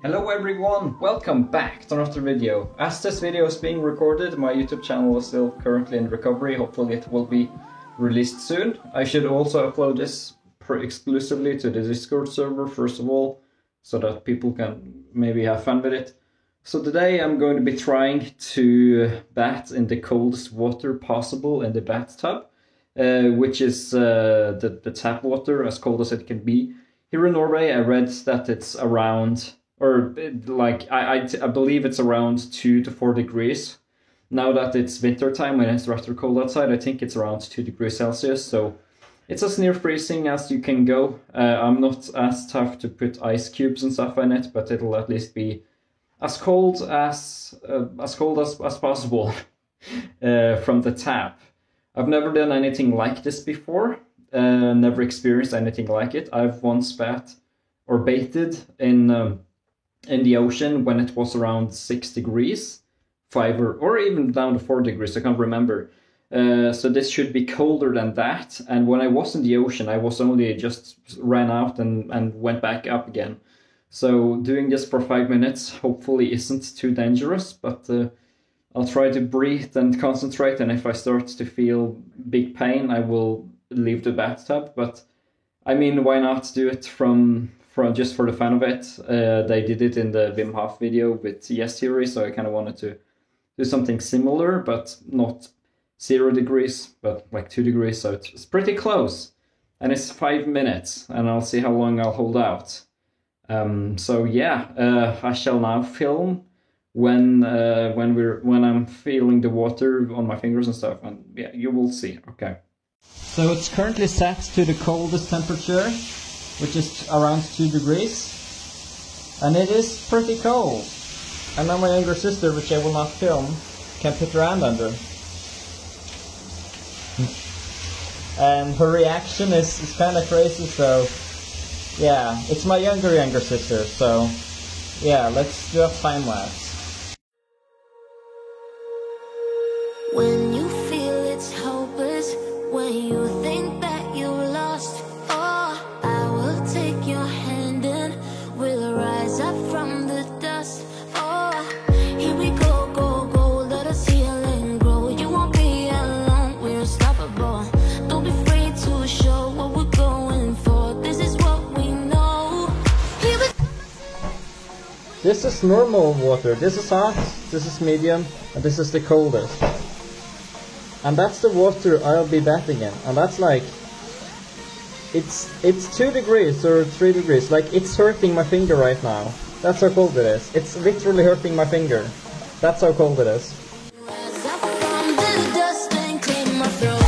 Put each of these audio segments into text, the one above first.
Hello everyone, welcome back to another video. As this video is being recorded, my YouTube channel is still currently in recovery. Hopefully it will be released soon. I should also upload this exclusively to the Discord server first of all, so that people can maybe have fun with it. So today I'm going to be trying to bat in the coldest water possible in the bathtub, which is the tap water, as cold as it can be. Here in Norway I read that it's around, I believe it's around 2 to 4 degrees. Now that it's winter time and it's rather cold outside, I think it's around 2 degrees Celsius, so it's as near freezing as you can go. I'm not as tough to put ice cubes and stuff in it, but it'll at least be as cold as possible from the tap. I've never done anything like this before, never experienced anything like it. I've once baited in the ocean when it was around 6 degrees, 5 or even down to 4 degrees, I can't remember. So this should be colder than that. And when I was in the ocean, I was only just ran out and went back up again. So doing this for 5 minutes hopefully isn't too dangerous, but I'll try to breathe and concentrate, and if I start to feel big pain, I will leave the bathtub. But I mean, why not do it from just for the fun of it? They did it in the Wim Hof video with Yes Theory, so I kind of wanted to do something similar, but not 0 degrees, but like 2 degrees, so it's pretty close. And it's 5 minutes, and I'll see how long I'll hold out. So yeah, I shall now film when I'm feeling the water on my fingers and stuff, and yeah, you will see. Okay. So it's currently set to the coldest temperature, which is around 2 degrees, and it is pretty cold. And now my younger sister, which I will not film, can put her hand under. And her reaction is kind of crazy, so yeah, it's my younger sister, so yeah, let's do a time lapse. When you feel it's hopeless, when you think that you lost, oh, I will take your hand and we'll rise up from the dust. Oh, here we go, go, go, let us heal and grow. You won't be alone, we're unstoppable. Don't be afraid to show what we're going for. This is what we know. Here we go. This is normal water, this is hot, this is medium, and this is the coldest. And that's the water I'll be batting in, and that's like, it's 2 degrees or 3 degrees, like it's hurting my finger right now. That's how cold it is. It's literally hurting my finger. That's how cold it is. Rise up from the dust and clear my throat.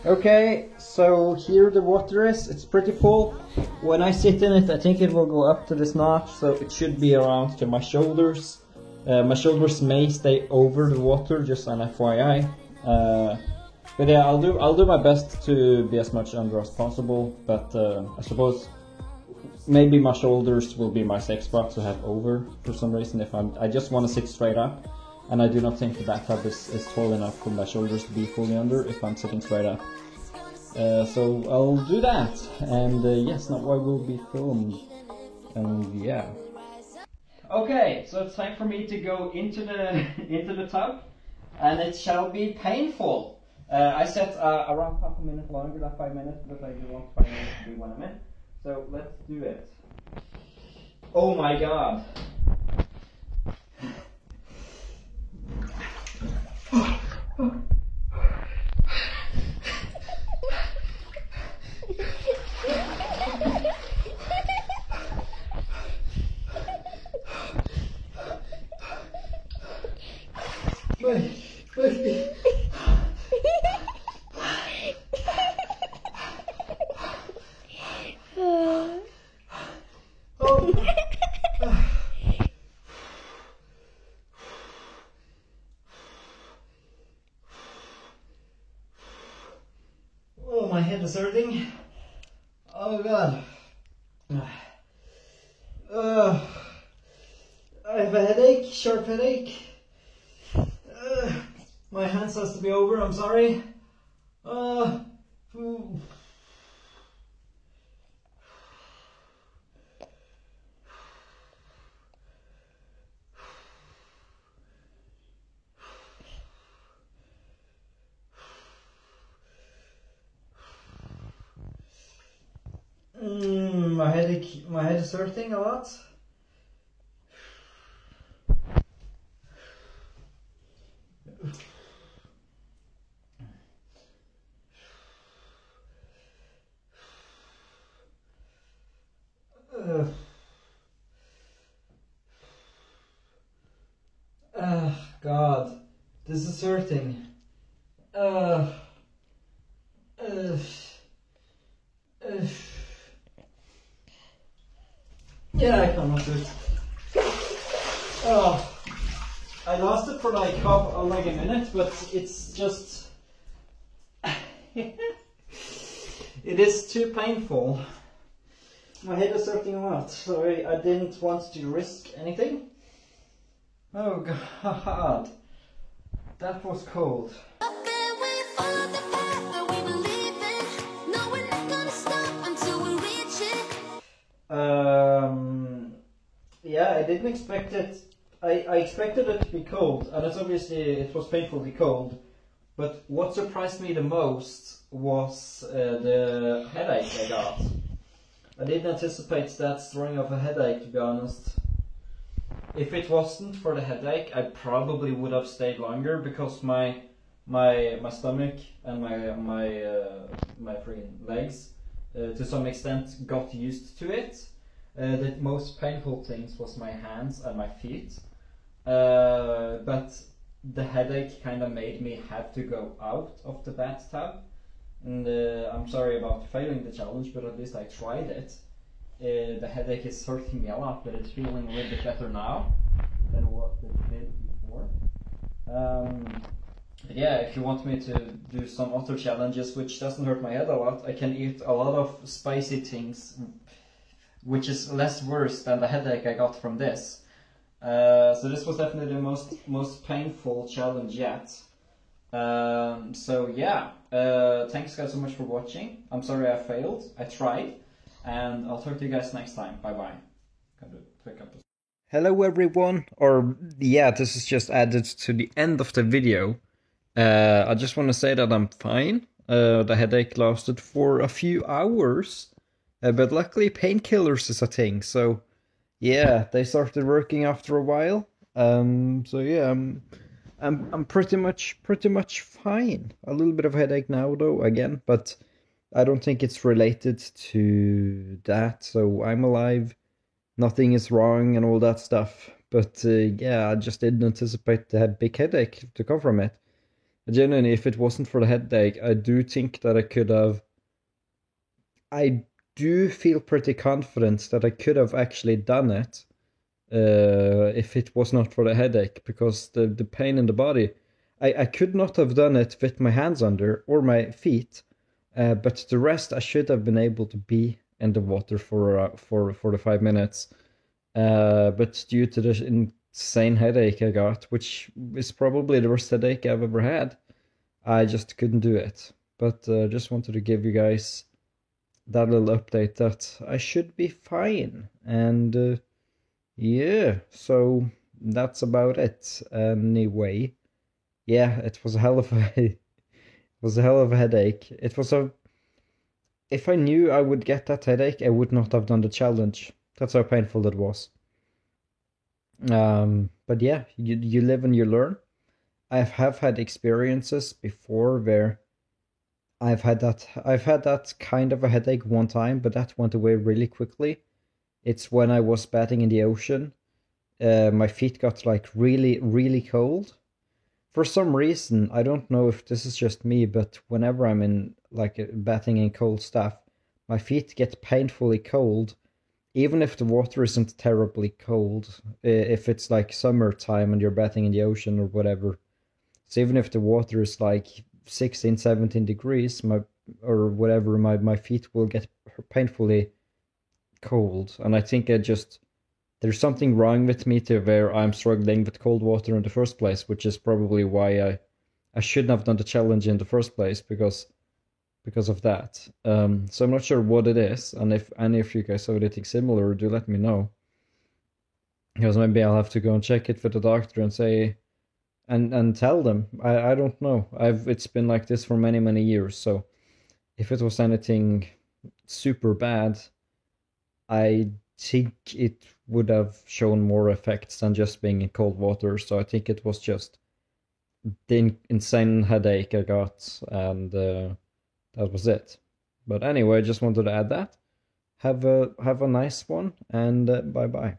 Okay, so here the water is, it's pretty full. When I sit in it, I think it will go up to this notch, so it should be around to my shoulders. My shoulders may stay over the water, just an FYI. But yeah, I'll do my best to be as much under as possible, but I suppose maybe my shoulders will be my safe spot to have over for some reason if I just want to sit straight up. And I do not think the bathtub is tall enough for my shoulders to be fully under if I'm sitting straight up. So I'll do that, and yes, now I will be filmed, and yeah. Okay, so it's time for me to go into the tub, and it shall be painful. I set around half a minute longer than 5 minutes, but I do want 5 minutes to be 1 minute. So let's do it. Oh my god. head is hurting. Oh god. I have a headache, sharp headache. My hands has to be over, I'm sorry. My head is hurting a lot. God, this is hurting. Yeah, I cannot do it. Oh, I lost it for like a minute, but it's just it is too painful. My head is hurting a lot, so I didn't want to risk anything. Oh God, that was cold. Yeah, I didn't expect it. I expected it to be cold, and it's obviously it was painfully cold. But what surprised me the most was the headache I got. I didn't anticipate that throwing off a headache, to be honest. If it wasn't for the headache, I probably would have stayed longer because my stomach and my freaking legs, to some extent, got used to it. The most painful things was my hands and my feet, but the headache kind of made me have to go out of the bathtub. And I'm sorry about failing the challenge, but at least I tried it. The headache is hurting me a lot, but it's feeling a little bit better now than what it did before. Yeah, if you want me to do some other challenges which doesn't hurt my head a lot, I can eat a lot of spicy things, which is less worse than the headache I got from this. So this was definitely the most painful challenge yet. So yeah, thanks guys so much for watching. I'm sorry I failed, I tried, and I'll talk to you guys next time. Bye bye. Hello everyone, or yeah, this is just added to the end of the video. I just want to say that I'm fine. The headache lasted for a few hours, but luckily painkillers is a thing, so yeah, they started working after a while. So yeah, I'm pretty much fine. A little bit of headache now though, again, but I don't think it's related to that. So I'm alive, nothing is wrong and all that stuff. But yeah, I just didn't anticipate to have big headache to come from it. Genuinely, if it wasn't for the headache, I do think that I do feel pretty confident that I could have actually done it if it was not for the headache, because the pain in the body, I could not have done it with my hands under or my feet, but the rest I should have been able to be in the water for the 5 minutes, but due to the insane headache I got, which is probably the worst headache I've ever had, I just couldn't do it. But just wanted to give you guys that little update that I should be fine. And yeah, so that's about it. Anyway, yeah, it was a hell of a headache. If I knew I would get that headache, I would not have done the challenge. That's how painful it was. But yeah, you live and you learn. I have had experiences before where I've had that kind of a headache one time, but that went away really quickly. It's when I was bathing in the ocean. My feet got like really cold. For some reason, I don't know if this is just me, but whenever I'm in like bathing in cold stuff, my feet get painfully cold, even if the water isn't terribly cold. If it's like summertime and you're bathing in the ocean or whatever. So even if the water is like 16, 17 degrees, my or whatever, my feet will get painfully cold, and I think there's something wrong with me to where I'm struggling with cold water in the first place, which is probably why I shouldn't have done the challenge in the first place because of that. So I'm not sure what it is, and if any of you guys have anything similar, do let me know. Because maybe I'll have to go and check it with the doctor and say and tell them. I don't know. It's been like this for many years, so if it was anything super bad, I think it would have shown more effects than just being in cold water. So I think it was just the insane headache I got, and that was it. But anyway, I just wanted to add that. Have a nice one, and bye bye.